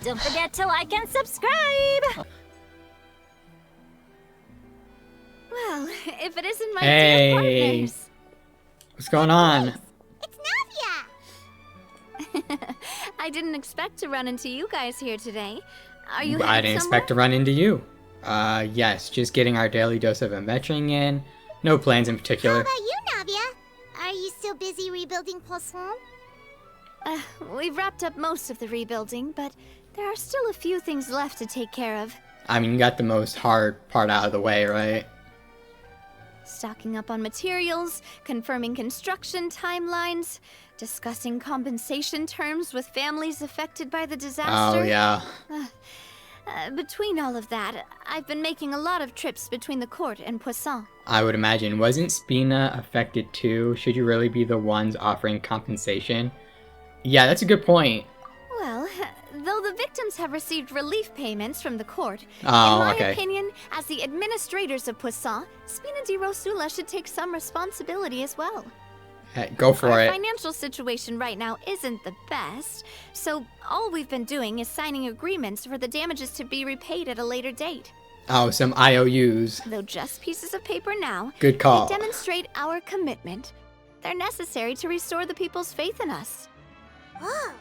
Don't forget to like and subscribe! Well, if it isn't my dear partners. What's going on? It's Navia! I didn't expect to run into you guys here today. Are you I headed didn't somewhere? expect to run into you. Yes, just getting our daily dose of adventuring in. No plans in How particular. about you, Navia? Are you still busy rebuilding Poisson? We've wrapped up most of the rebuilding, but there are still a few things left to take care of. I mean, you got the most hard part out of the way, right? Stocking up on materials, confirming construction timelines, discussing compensation terms with families affected by the disaster. Oh, yeah. Between all of that, I've been making a lot of trips between the court and Poisson. I would imagine. Wasn't Spina affected too? Should you really be the ones offering compensation? Yeah, that's a good point. Well, though the victims have received relief payments from the court, Oh, in my okay. opinion, as the administrators of Poisson, Spina di Rosula should take some responsibility as well. Hey, go for Our it. financial situation right now isn't the best, so all we've been doing is signing agreements for the damages to be repaid at a later date. Oh, some IOUs. Though just pieces of paper now, Good call. they demonstrate our commitment. They're necessary to restore the people's faith in us. Oh,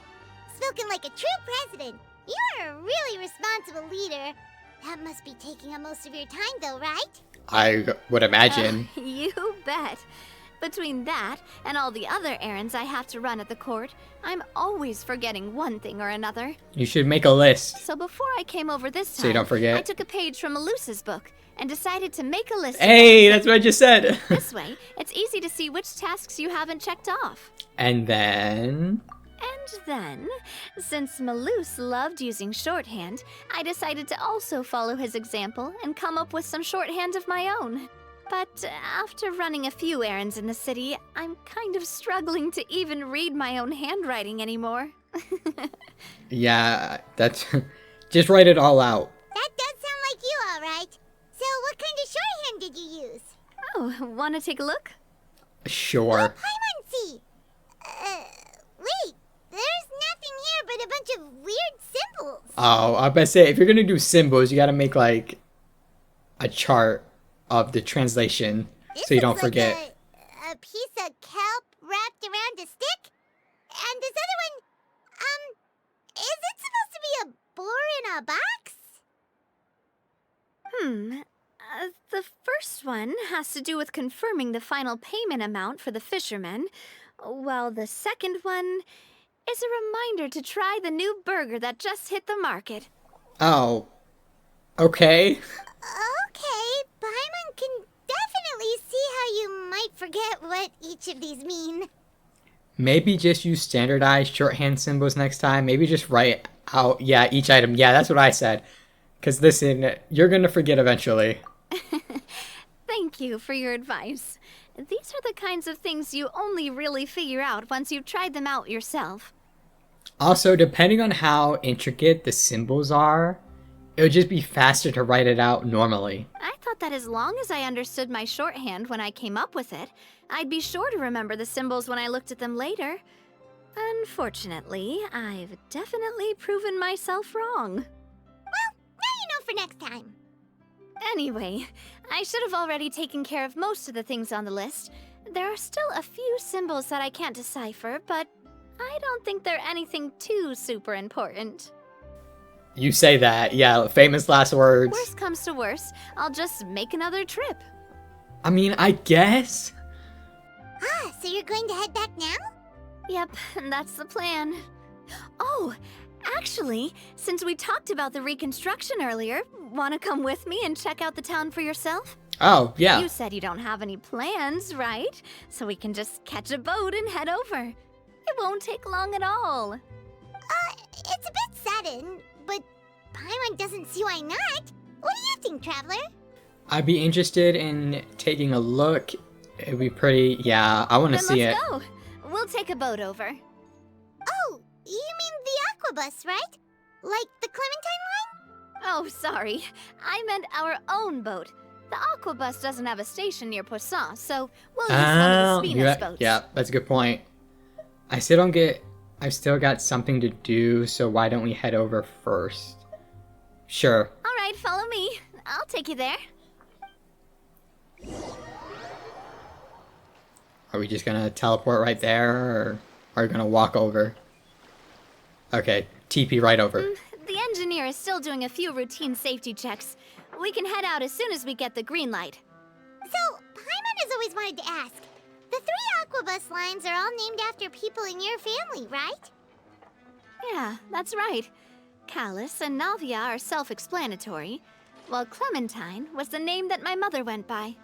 spoken like a true president. You're a really responsible leader. That must be taking up most of your time, though, right? I would imagine. You bet. Between that and all the other errands I have to run at the court, I'm always forgetting one thing or another. You should make a list So before I came over this time, so you don't forget. I took a page from Elusa's book and decided to make a list. Hey, that's what I just said. This way, it's easy to see which tasks you haven't checked off. And then... And then, since Malus loved using shorthand, I decided to also follow his example and come up with some shorthand of my own. But after running a few errands in the city, I'm kind of struggling to even read my own handwriting anymore. Yeah, that's... just write it all out. That does sound like you, all right. So what kind of shorthand did you use? Oh, want to take a look? Sure. Paimon see. Wait. There's nothing here but a bunch of weird symbols. Oh, I bet say, if you're gonna do symbols, you gotta make, like, a chart of the translation This so you don't looks like forget. a piece of kelp wrapped around a stick. And this other one, is it supposed to be a boar in a box? The first one has to do with confirming the final payment amount for the fishermen, while the second one is a reminder to try the new burger that just hit the market. Oh. Okay. Okay, Paimon can definitely see how you might forget what each of these mean. Maybe just use standardized shorthand symbols next time. Maybe just write out, yeah, each item. Yeah, that's what I said. Because listen, you're gonna forget eventually. Thank you for your advice. These are the kinds of things you only really figure out once you've tried them out yourself. Also, depending on how intricate the symbols are, it would just be faster to write it out normally. I thought that as long as I understood my shorthand when I came up with it, I'd be sure to remember the symbols when I looked at them later. Unfortunately, I've definitely proven myself wrong. Now you know for next time. Anyway, I should have already taken care of most of the things on the list. There are still a few symbols that I can't decipher, but I don't think they're anything too super important. You say that, yeah, famous last words. Worst comes to worst, I'll just make another trip. I mean, I guess. Ah, so you're going to head back now? Yep, that's the plan. Oh, actually, since we talked about the reconstruction earlier, want to come with me and check out the town for yourself? Oh, yeah. You said you don't have any plans, right? So we can just catch a boat and head over. It won't take long at all. It's a bit sudden, but Paimon doesn't see why not. What do you think, Traveler? I'd be interested in taking a look. It'd be pretty, yeah, I want to Then see it. let's go. We'll take a boat over. Oh, you mean the Aquabus, right? Like the Clementine line? Oh, sorry. I meant our own boat. The Aquabus doesn't have a station near Poisson, so we'll use one of the Spina's boats. Yeah, that's a good point. I still don't get I've still got something to do, so why don't we head over first? Sure. Alright, follow me. I'll take you there. Are we just gonna teleport right there, or are we gonna walk over? Okay, TP right over. The engineer is still doing a few routine safety checks. We can head out as soon as we get the green light. So, Paimon has always wanted to ask. The 3 Aquabus lines are all named after people in your family, right? Yeah, that's right. Callus and Navia are self-explanatory, while Clementine was the name that my mother went by.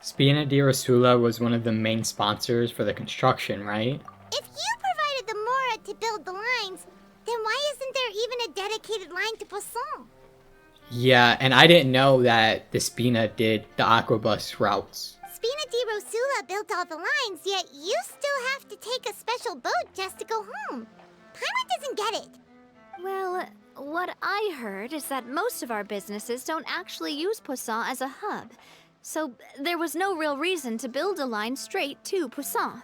Spina di Rosula was one of the main sponsors for the construction, right? If you provided the Mora to build the lines, then why isn't there even a dedicated line to Poisson? Yeah, and I didn't know that the Spina did the Aquabus routes. Spina di Rosula built all the lines, yet you still have to take a special boat just to go home. Paimon doesn't get it. Well, what I heard is that most of our businesses don't actually use Poisson as a hub, so there was no real reason to build a line straight to Poisson.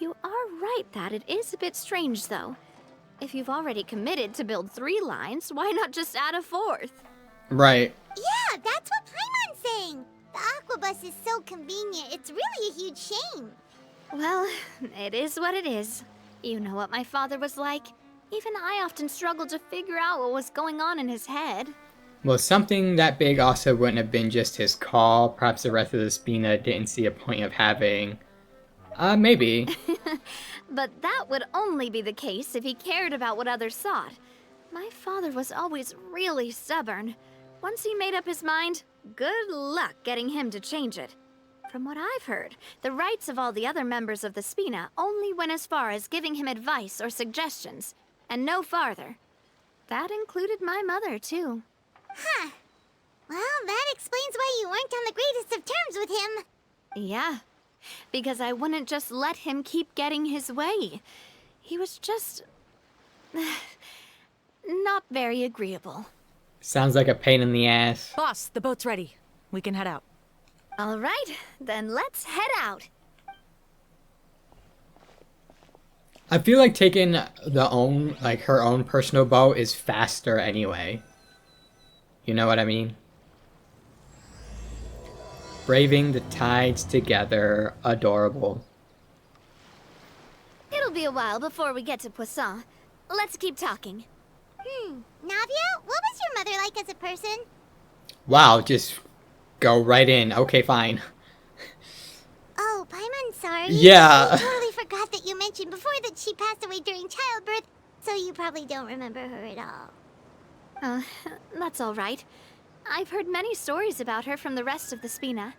You are right that it is a bit strange, though. If you've already committed to build 3 lines, why not just add a 4th? Right. Yeah, that's what Paimon's saying. The Aquabus is so convenient, it's really a huge shame. Well, it is what it is. You know what my father was like. Even I often struggled to figure out what was going on in his head. Well, something that big also wouldn't have been just his call. Perhaps the rest of the Spina didn't see a point of having... maybe. But that would only be the case if he cared about what others thought. My father was always really stubborn. Once he made up his mind, good luck getting him to change it. From what I've heard, the rights of all the other members of the Spina only went as far as giving him advice or suggestions, and no farther. That included my mother, too. Huh. Well, that explains why you weren't on the greatest of terms with him. Yeah, because I wouldn't just let him keep getting his way. He was just... not very agreeable. Sounds like a pain in the ass. Boss, the boat's ready. We can head out. All right, then let's head out. I feel like taking her own personal boat is faster anyway. You know what I mean? Braving the tides together, adorable. It'll be a while before we get to Poisson. Let's keep talking. Navia, what was your mother like as a person? Wow, just go right in. Okay, fine. Oh, Paimon, sorry. Yeah. I totally forgot that you mentioned before that she passed away during childbirth, so you probably don't remember her at all. That's all right. I've heard many stories about her from the rest of the Spina.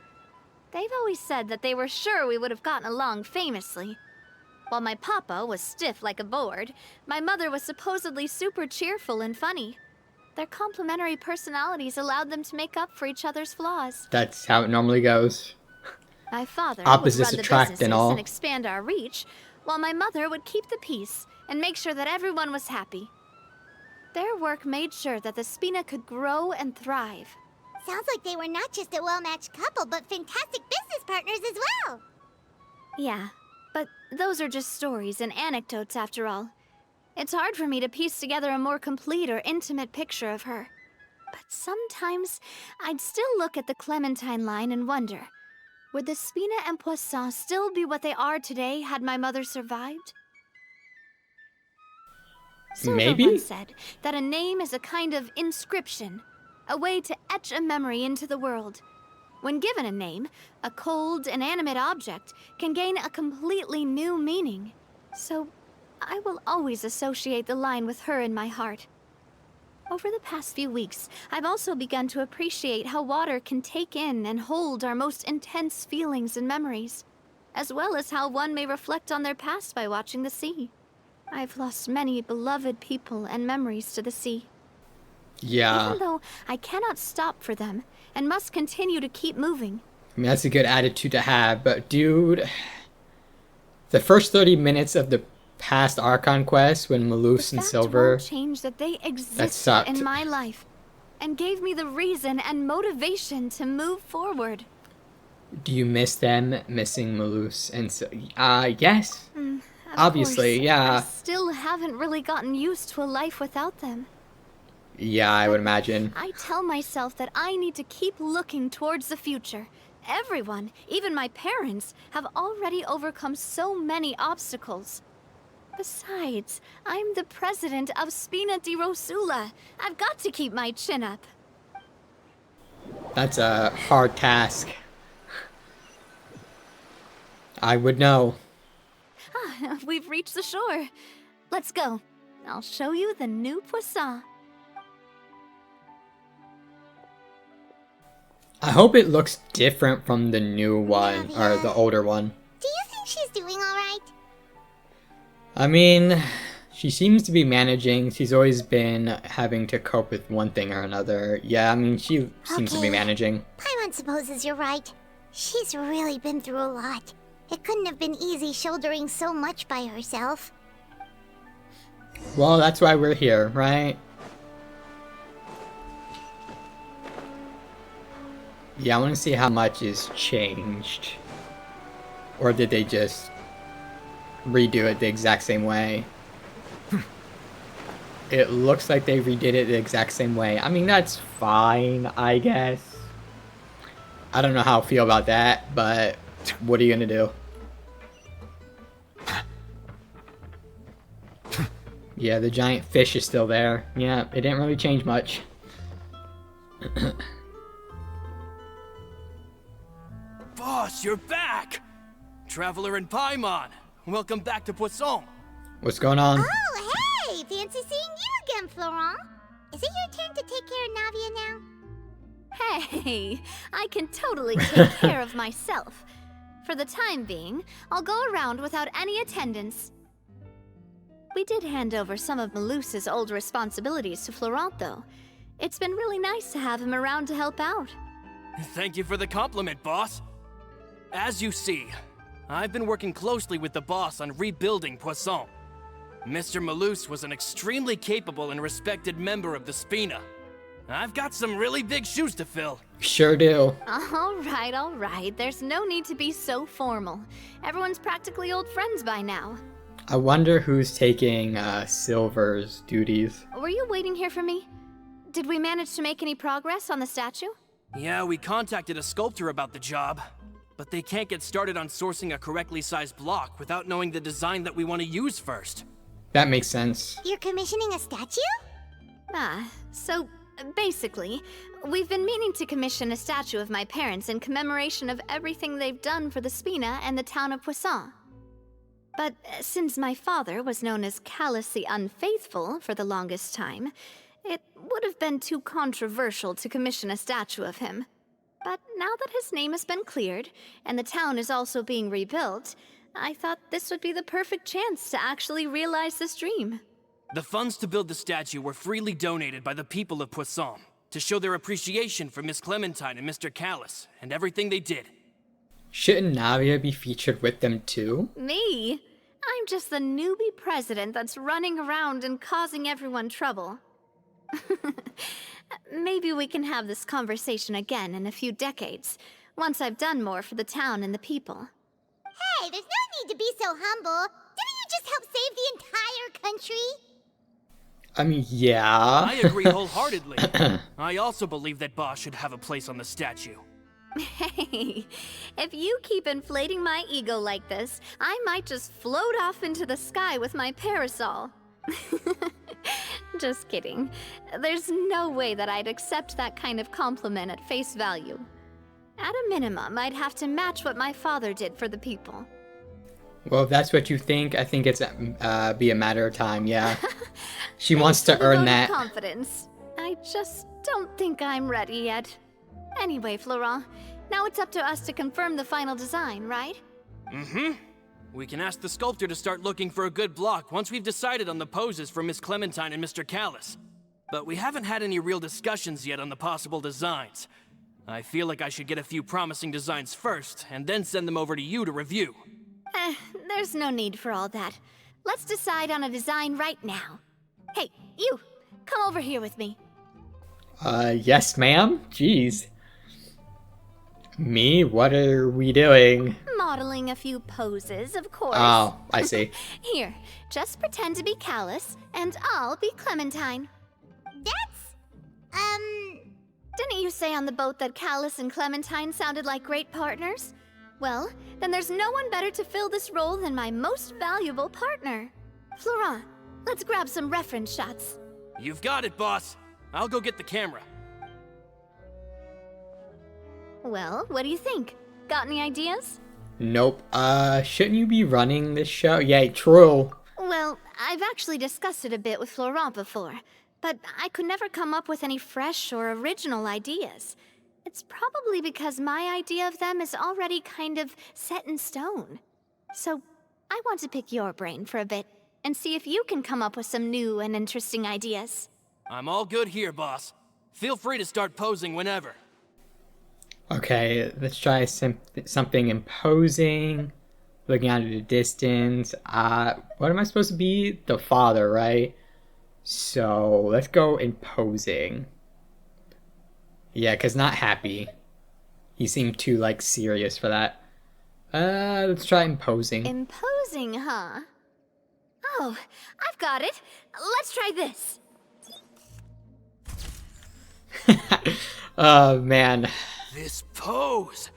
They've always said that they were sure we would have gotten along famously. While my papa was stiff like a board, my mother was supposedly super cheerful and funny. Their complementary personalities allowed them to make up for each other's flaws. That's how it normally goes. My father Opposites would run attract the businesses and all. and expand our reach, while my mother would keep the peace and make sure that everyone was happy. Their work made sure that the Spina could grow and thrive. Sounds like they were not just a well-matched couple, but fantastic business partners as well. Yeah, but those are just stories and anecdotes after all. It's hard for me to piece together a more complete or intimate picture of her. But sometimes I'd still look at the Clementine line and wonder, would the Spina and Poisson still be what they are today had my mother survived? Silver Maybe? once said that a name is a kind of inscription, a way to etch a memory into the world. When given a name, a cold, inanimate object can gain a completely new meaning. So, I will always associate the line with her in my heart. Over the past few weeks, I've also begun to appreciate how water can take in and hold our most intense feelings and memories, as well as how one may reflect on their past by watching the sea. I've lost many beloved people and memories to the sea. Yeah. Even though I cannot stop for them and must continue to keep moving. I mean, that's a good attitude to have, but dude, the first 30 minutes of the past Archon quest when Malus and The fact Silver, won't change that they existed sucked. in my life and gave me the reason and motivation to move forward. do you miss them, missing Malus and yes? Obviously, course, yeah. I still haven't really gotten used to a life without them. Yeah, I would imagine. I tell myself that I need to keep looking towards the future. Everyone, even my parents, have already overcome so many obstacles. Besides, I'm the president of Spina di Rosula. I've got to keep my chin up. That's a hard task. I would know. We've reached the shore. Let's go. I'll show you the new poisson. I hope it looks different from the new one, or the older one. Do you think she's doing alright? I mean, she seems to be managing. She's always been having to cope with one thing or another. Yeah, I mean, she seems to be Okay. managing. Paimon supposes you're right. She's really been through a lot. It couldn't have been easy shouldering so much by herself. Well, that's why we're here, right? Yeah, I want to see how much is changed. Or did they just redo it the exact same way? It looks like they redid it the exact same way. I mean, that's fine, I guess. I don't know how I feel about that, but what are you gonna do? Yeah, the giant fish is still there. Yeah, it didn't really change much. Boss, you're back! Traveler and Paimon, welcome back to Poisson. What's going on? Oh, hey! Fancy seeing you again, Florent. Is it your turn to take care of Navia now? Hey, I can totally take care of myself. For the time being, I'll go around without any attendance. We did hand over some of Malus's old responsibilities to Florent, though. It's been really nice to have him around to help out. Thank you for the compliment, boss. As you see, I've been working closely with the boss on rebuilding Poisson. Mr. Malus was an extremely capable and respected member of the Spina. I've got some really big shoes to fill. Sure do. All right. There's no need to be so formal. Everyone's practically old friends by now. I wonder who's taking Silver's duties. Were you waiting here for me? Did we manage to make any progress on the statue? Yeah, we contacted a sculptor about the job, but they can't get started on sourcing a correctly sized block without knowing the design that we want to use first. That makes sense. You're commissioning a statue? So basically, we've been meaning to commission a statue of my parents in commemoration of everything they've done for the Spina and the town of Poisson. But since my father was known as Callus the Unfaithful for the longest time, it would have been too controversial to commission a statue of him. But now that his name has been cleared, and the town is also being rebuilt, I thought this would be the perfect chance to actually realize this dream. The funds to build the statue were freely donated by the people of Poisson to show their appreciation for Miss Clementine and Mr. Callus and everything they did. Shouldn't Navia be featured with them too? Me? I'm just the newbie president that's running around and causing everyone trouble. Maybe we can have this conversation again in a few decades, once I've done more for the town and the people. Hey, there's no need to be so humble. Didn't you just help save the entire country? I mean, yeah. I agree wholeheartedly. I also believe that Boss should have a place on the statue. Hey, if you keep inflating my ego like this, I might just float off into the sky with my parasol. Just kidding. There's no way that I'd accept that kind of compliment at face value. At a minimum, I'd have to match what my father did for the people. Well, if that's what you think, I think it's be a matter of time, yeah. She wants to Thanks for the earn vote of that. confidence. I just don't think I'm ready yet. Anyway, Florent, now it's up to us to confirm the final design, right? Mm-hmm. We can ask the sculptor to start looking for a good block once we've decided on the poses for Miss Clementine and Mr. Callus. But we haven't had any real discussions yet on the possible designs. I feel like I should get a few promising designs first, and then send them over to you to review. There's no need for all that. Let's decide on a design right now. Hey, you! Come over here with me. Yes, ma'am? Jeez. Me? What are we doing? Come modeling a few poses, of course. Oh, I see. Here, just pretend to be Callus, and I'll be Clementine. That's, Didn't you say on the boat that Callus and Clementine sounded like great partners? Well, then there's no one better to fill this role than my most valuable partner. Florent, let's grab some reference shots. You've got it, boss. I'll go get the camera. Well, what do you think? Got any ideas? Nope. Shouldn't you be running this show? Yeah, true. Well, I've actually discussed it a bit with Florent before, but I could never come up with any fresh or original ideas. It's probably because my idea of them is already kind of set in stone. So, I want to pick your brain for a bit and see if you can come up with some new and interesting ideas. I'm all good here, boss. Feel free to start posing whenever. Okay, let's try something imposing. Looking out at the distance. What am I supposed to be? The father, right? So, let's go imposing. Yeah, because not happy. He seemed too, like, serious for that. Let's try imposing. Imposing, huh? Oh, I've got it. Let's try this. Oh, man. This pose!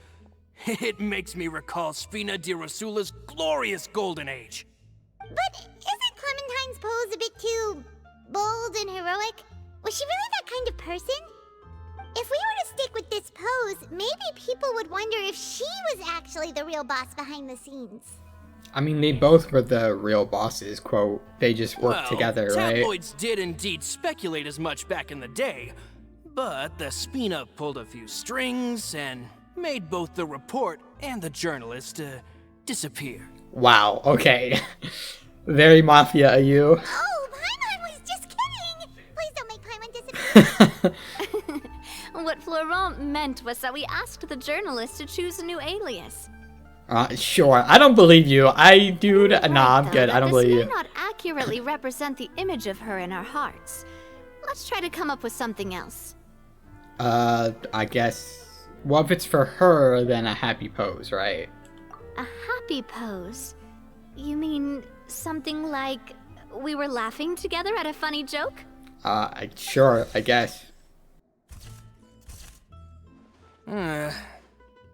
It makes me recall Spina di Rosula's glorious golden age. but isn't Clementine's pose a bit too bold and heroic? Was she really that kind of person? If we were to stick with this pose, maybe people would wonder if she was actually the real boss behind the scenes. I mean, they both were the real bosses, quote. They just worked together, right? Tabloids did indeed speculate as much back in the day, but the Spina pulled a few strings and made both the report and the journalist disappear. Wow, okay. Very mafia of you. Oh, Paimon was just kidding! Please don't make Paimon disappear. What Florent meant was that we asked the journalist to choose a new alias. Sure. I don't believe you. Dude, nah, I'm good. I don't believe This you. may not accurately represent the image of her in our hearts. Let's try to come up with something else. I guess. Well, if it's for her, then a happy pose, right? A happy pose? You mean something like we were laughing together at a funny joke? Sure, I guess.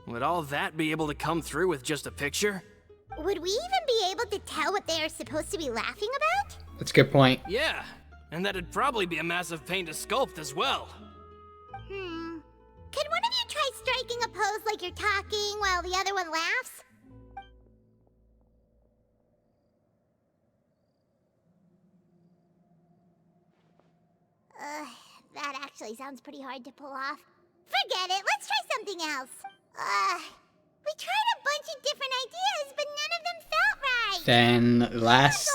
Would all that be able to come through with just a picture? Would we even be able to tell what they are supposed to be laughing about? That's a good point. Yeah, and that'd probably be a massive pain to sculpt as well. Could one of you try striking a pose like you're talking while the other one laughs? That actually sounds pretty hard to pull off. Forget it, let's try something else. We tried a bunch of different ideas, but none of them felt right. Then, last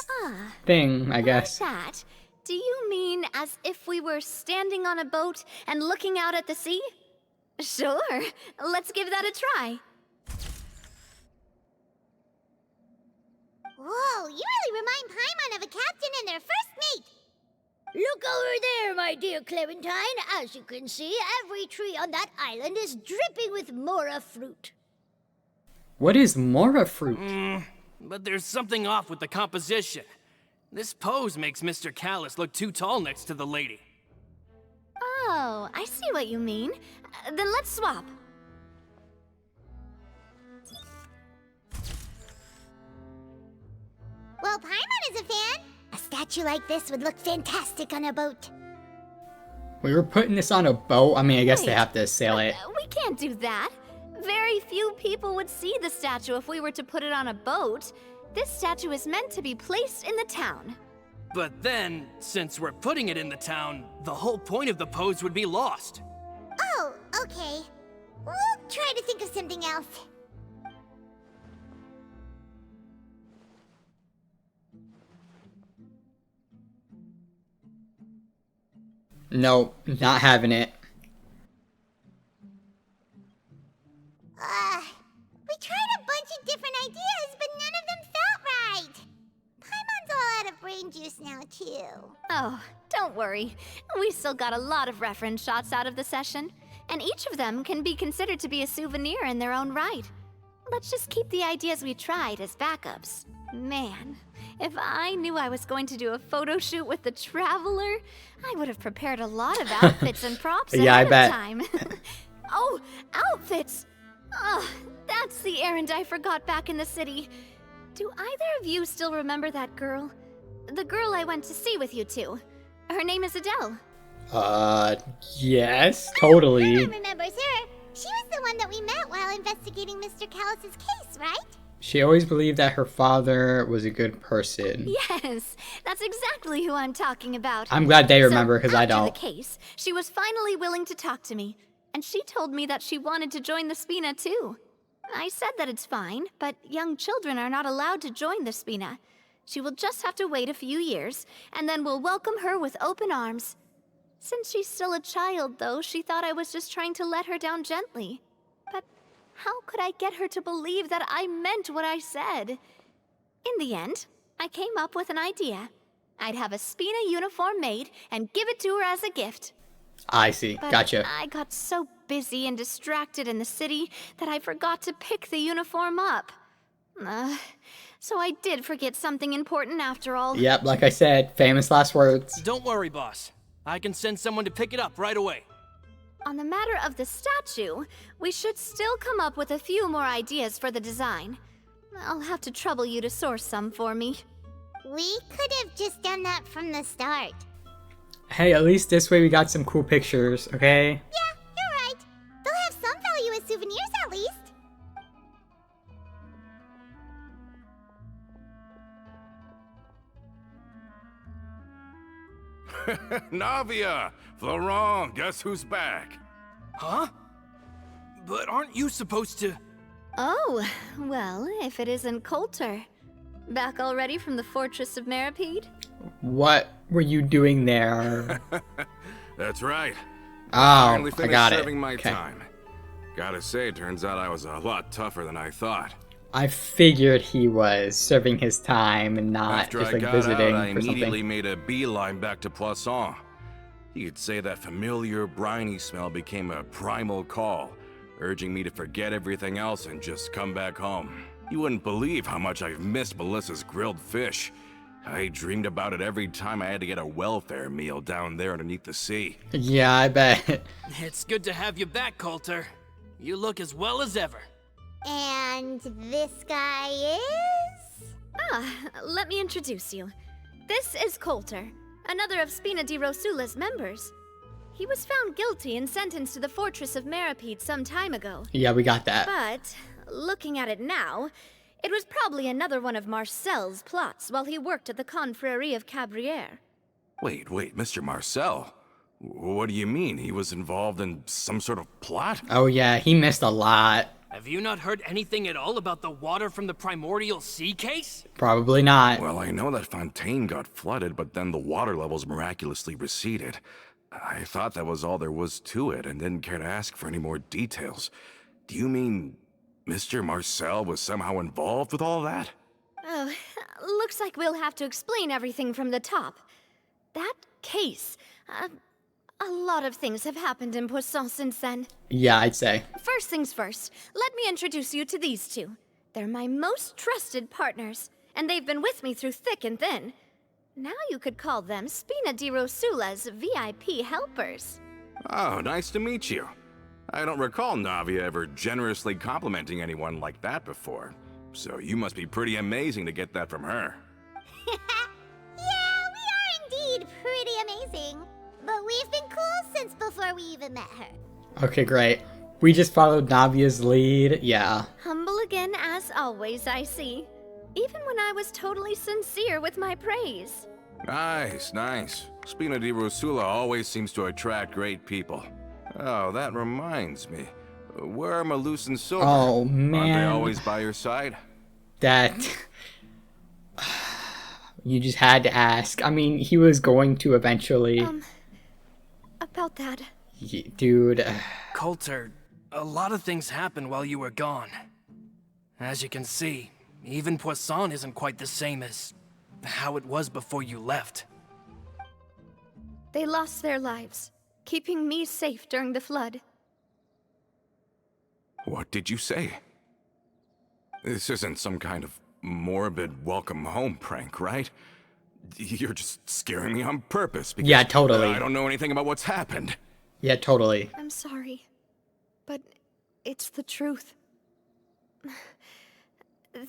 thing, I guess. Like that? Do you mean as if we were standing on a boat and looking out at the sea? Sure, let's give that a try. Whoa, you really remind Paimon of a captain and their first mate. Look over there, my dear Clementine. As you can see, every tree on that island is dripping with mora fruit. What is mora fruit? But there's something off with the composition. This pose makes Mr. Callus look too tall next to the lady. Oh, I see what you mean. Then let's swap. Well, Paimon is a fan. A statue like this would look fantastic on a boat. We were putting this on a boat. I mean, I guess they Wait, have to sail it. We can't do that. Very few people would see the statue if we were to put it on a boat. This statue is meant to be placed in the town. But then, since we're putting it in the town, the whole point of the pose would be lost. Oh, okay. We'll try to think of something else. No, not having it. We tried a bunch of different ideas, but none of them felt right. Paimon's all out of brain juice now, too. Oh, don't worry. We still got a lot of reference shots out of the session, and each of them can be considered to be a souvenir in their own right. let's just keep the ideas we tried as backups. Man, if I knew I was going to do a photo shoot with the Traveler, I would have prepared a lot of outfits and props Yeah, I ahead bet. of time. Oh, outfits! Oh, that's the errand I forgot back in the city. Do either of you still remember that girl? The girl I went to see with you two. Her name is Adele. Yes, totally. Everyone remembers her. She was the one that we met while investigating Mr. Callus's case, right? She always believed that her father was a good person. Yes, that's exactly who I'm talking about. I'm glad they remember, because I after don't. the case, she was finally willing to talk to me, and she told me that she wanted to join the Spina too. I said that it's fine, but young children are not allowed to join the Spina. She will just have to wait a few years, and then we'll welcome her with open arms. Since she's still a child, though, she thought I was just trying to let her down gently. But how could I get her to believe that I meant what I said? In the end, I came up with an idea. I'd have a Spina uniform made and give it to her as a gift. I see. But Gotcha. I got so busy and distracted in the city that I forgot to pick the uniform up. So I did forget something important after all. Yep, like I said, famous last words. Don't worry, boss. I can send someone to pick it up right away. On the matter of the statue, we should still come up with a few more ideas for the design. I'll have to trouble you to source some for me. We could have just done that from the start. Hey, at least this way we got some cool pictures, okay? Yeah, you're right. They'll have some value as souvenirs at least. Navia! Florent, guess who's back? Huh? But aren't you supposed to... Oh, well, if it isn't Coulter. Back already from the Fortress of Meripede? What were you doing there? That's right. Oh, Finally I finished got it. serving my Okay. time. Gotta say, turns out I was a lot tougher than I thought. I figured he was serving his time and not After just I like got visiting out, I for immediately something. made a beeline back to Poisson. You could say that familiar, briny smell became a primal call, urging me to forget everything else and just come back home. You wouldn't believe how much I've missed Melissa's grilled fish. I dreamed about it every time I had to get a welfare meal down there underneath the sea. Yeah, I bet. It's good to have you back, Coulter. You look as well as ever. And this guy is? Let me introduce you. This is Coulter, another of Spina di Rosula's members. He was found guilty and sentenced to the Fortress of Meripede some time ago. Yeah, we got that. But, looking at it now, it was probably another one of Marcel's plots while he worked at the Confrérie of Cabrières. Wait, Mr. Marcel? What do you mean? He was involved in some sort of plot? Oh yeah, he missed a lot. Have you not heard anything at all about the water from the primordial sea case? Probably not. Well, I know that Fontaine got flooded, but then the water levels miraculously receded. I thought that was all there was to it and didn't care to ask for any more details. Do you mean Mr. Marcel was somehow involved with all that? Oh, looks like we'll have to explain everything from the top. That case, a lot of things have happened in Poisson since then. Yeah, I'd say. First things first, let me introduce you to these two. They're my most trusted partners, and they've been with me through thick and thin. Now you could call them Spina di Rosula's VIP helpers. Oh, nice to meet you. I don't recall Navia ever generously complimenting anyone like that before. So you must be pretty amazing to get that from her. Yeah, we are indeed pretty amazing. But we've been cool since before we even met her. Okay, great. We just followed Navia's lead. Yeah. Humble again as always, I see. Even when I was totally sincere with my praise. Nice. Spina di Rosula always seems to attract great people. Oh, that reminds me. Where are Malus and Silver? Oh, Aren't they man. always by your side? That... You just had to ask. I mean, he was going to eventually... About that. Dude... Coulter, a lot of things happened while you were gone. As you can see, even Poisson isn't quite the same as how it was before you left. They lost their lives, keeping me safe during the flood. What did you say? This isn't some kind of morbid welcome home prank, right? You're just scaring me on purpose because Yeah, totally. I don't know anything about what's happened. Yeah, totally. I'm sorry, but it's the truth.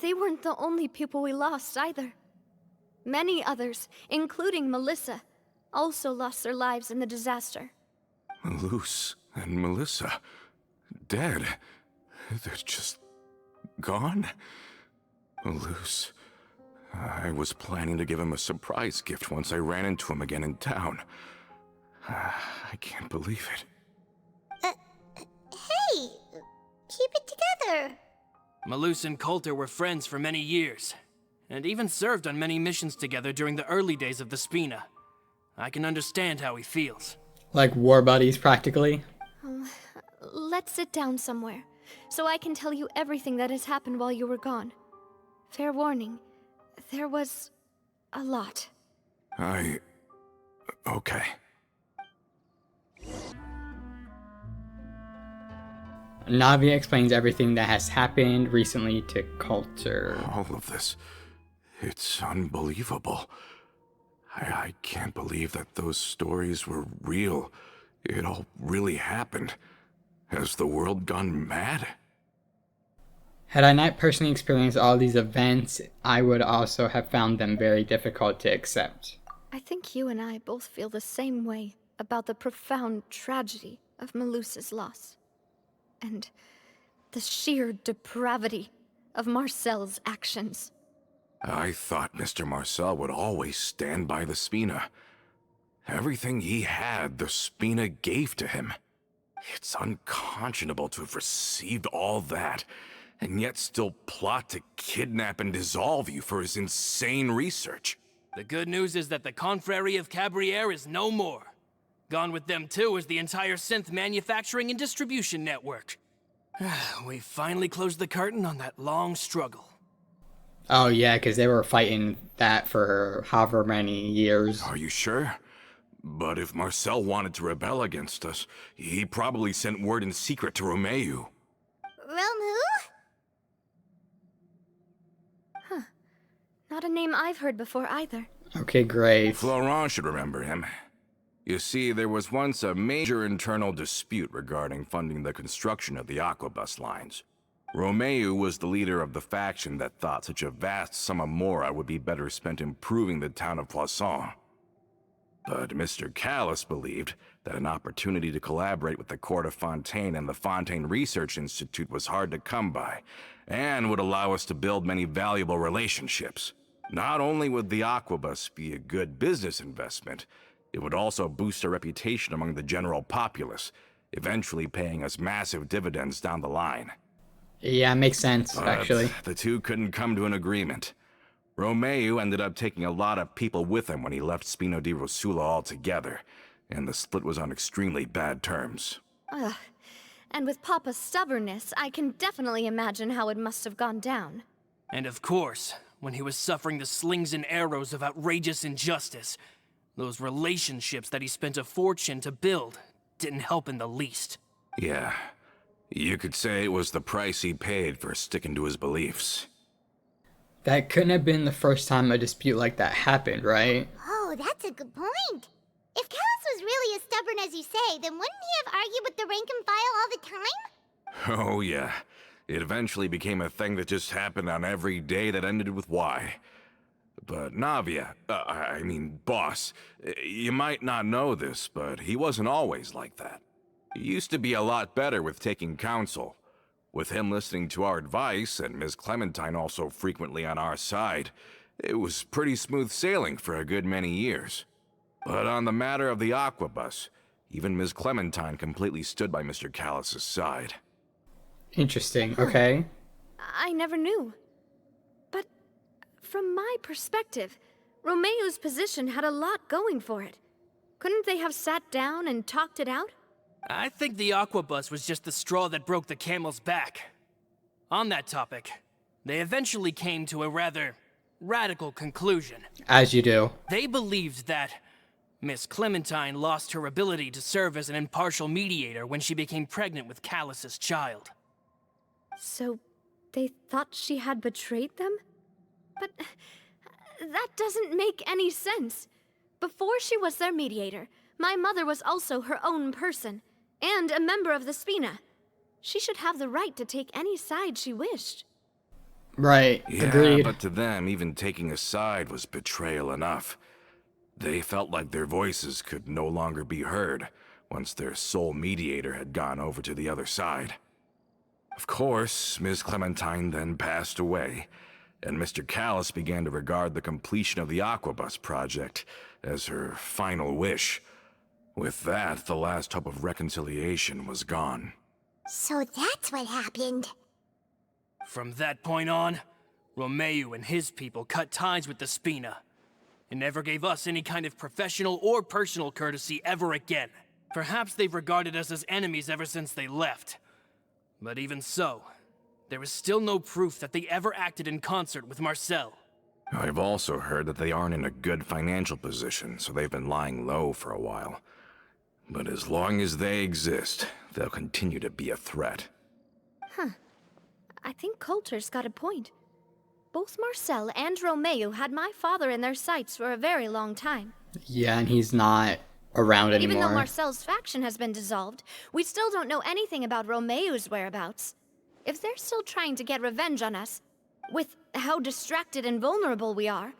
They weren't the only people we lost either. Many others, including Melissa, also lost their lives in the disaster. Luce and Melissa, dead. They're just gone? Luce, I was planning to give him a surprise gift once I ran into him again in town. I can't believe it. Hey, keep it together. Malus and Coulter were friends for many years, and even served on many missions together during the early days of the Spina. I can understand how he feels. Like war buddies, practically. Let's sit down somewhere, so I can tell you everything that has happened while you were gone. Fair warning, there was a lot. Okay. Navia explains everything that has happened recently to Coulter. All of this, it's unbelievable. I can't believe that those stories were real. It all really happened. Has the world gone mad? Had I not personally experienced all these events, I would also have found them very difficult to accept. I think you and I both feel the same way about the profound tragedy of Melusa's loss. And the sheer depravity of Marcel's actions. I thought Mr. Marcel would always stand by the Spina. Everything he had, the Spina gave to him. It's unconscionable to have received all that, and yet still plot to kidnap and dissolve you for his insane research. The good news is that the Confrérie of Cabriere is no more. Gone with them too is the entire synth manufacturing and distribution network. We finally closed the curtain on that long struggle. Oh yeah, because they were fighting that for however many years. Are you sure? But if Marcel wanted to rebel against us, he probably sent word in secret to Romeu. Romu? Not a name I've heard before either. Okay, great. Florent should remember him. You see, there was once a major internal dispute regarding funding the construction of the Aquabus lines. Romeu was the leader of the faction that thought such a vast sum of mora would be better spent improving the town of Poisson. But Mr. Callis believed that an opportunity to collaborate with the Court of Fontaine and the Fontaine Research Institute was hard to come by, and would allow us to build many valuable relationships. Not only would the Aquabus be a good business investment, it would also boost our reputation among the general populace, eventually paying us massive dividends down the line. Yeah, makes sense, But actually. the two couldn't come to an agreement. Romeu ended up taking a lot of people with him when he left Spino di Rosula altogether, and the split was on extremely bad terms. Ugh. And with Papa's stubbornness, I can definitely imagine how it must have gone down. And of course, when he was suffering the slings and arrows of outrageous injustice, those relationships that he spent a fortune to build didn't help in the least. Yeah, you could say it was the price he paid for sticking to his beliefs. That couldn't have been the first time a dispute like that happened, right? Oh, that's a good point. If Callis was really as stubborn as you say, then wouldn't he have argued with the rank and file all the time? Oh yeah, it eventually became a thing that just happened on every day that ended with Y. But Navia, boss, you might not know this, but he wasn't always like that. He used to be a lot better with taking counsel. With him listening to our advice, and Ms. Clementine also frequently on our side, it was pretty smooth sailing for a good many years. But on the matter of the Aquabus, even Ms. Clementine completely stood by Mr. Callis' side. Interesting, okay. I never knew. But from my perspective, Romeu's position had a lot going for it. Couldn't they have sat down and talked it out? I think the Aquabus was just the straw that broke the camel's back. On that topic, they eventually came to a rather radical conclusion. As you do. They believed that Miss Clementine lost her ability to serve as an impartial mediator when she became pregnant with Callus's child. So, They thought she had betrayed them? But that doesn't make any sense. Before she was their mediator, my mother was also her own person, and a member of the Spina. She should have the right to take any side she wished. Right, Yeah, agreed. but to them, even taking a side was betrayal enough. They felt like their voices could no longer be heard once their sole mediator had gone over to the other side. Of course, Ms. Clementine then passed away, and Mr. Callis began to regard the completion of the Aquabus project as her final wish. With that, the last hope of reconciliation was gone. So that's what happened. From that point on, Romeo and his people cut ties with the Spina, and never gave us any kind of professional or personal courtesy ever again. Perhaps they've regarded us as enemies ever since they left. But even so, there is still no proof that they ever acted in concert with Marcel. I've also heard that they aren't in a good financial position, so they've been lying low for a while. But as long as they exist, they'll continue to be a threat. I think Coulter's got a point. Both Marcel and Romeo had my father in their sights for a very long time. Yeah, and he's not around anymore. Even though Marcel's faction has been dissolved, we still don't know anything about Romeo's whereabouts. If they're still trying to get revenge on us, with how distracted and vulnerable we are,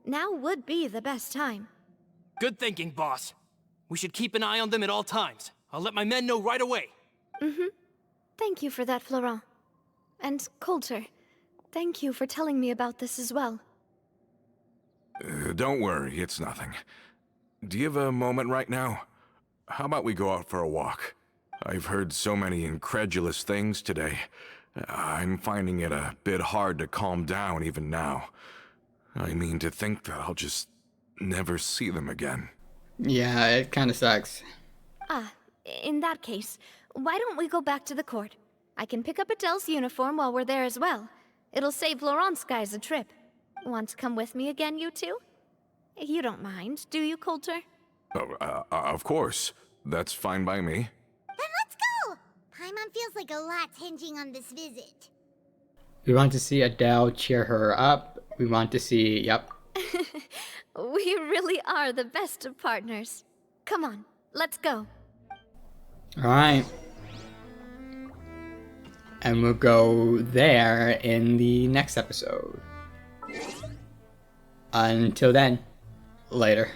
now would be the best time. Good thinking, boss. We should keep an eye on them at all times. I'll let my men know right away. Thank you for that, Florent. And Coulter, thank you for telling me about this as well. Don't worry, it's nothing. Do you have a moment right now? How about we go out for a walk? I've heard so many incredulous things today. I'm finding it a bit hard to calm down even now. I mean, to think that I'll just never see them again. Yeah, it kind of sucks. In that case, why don't we go back to the court? I can pick up Adele's uniform while we're there as well. It'll save Laurent's guys a trip. Want to come with me again, you two? You don't mind, do you, Coulter? Of course. That's fine by me. Then let's go! Paimon feels like a lot's hinging on this visit. We want to see Adele cheer her up. We want to see, yep. We really are the best of partners. Come on, let's go. Alright. And we'll go there in the next episode. Until then, later.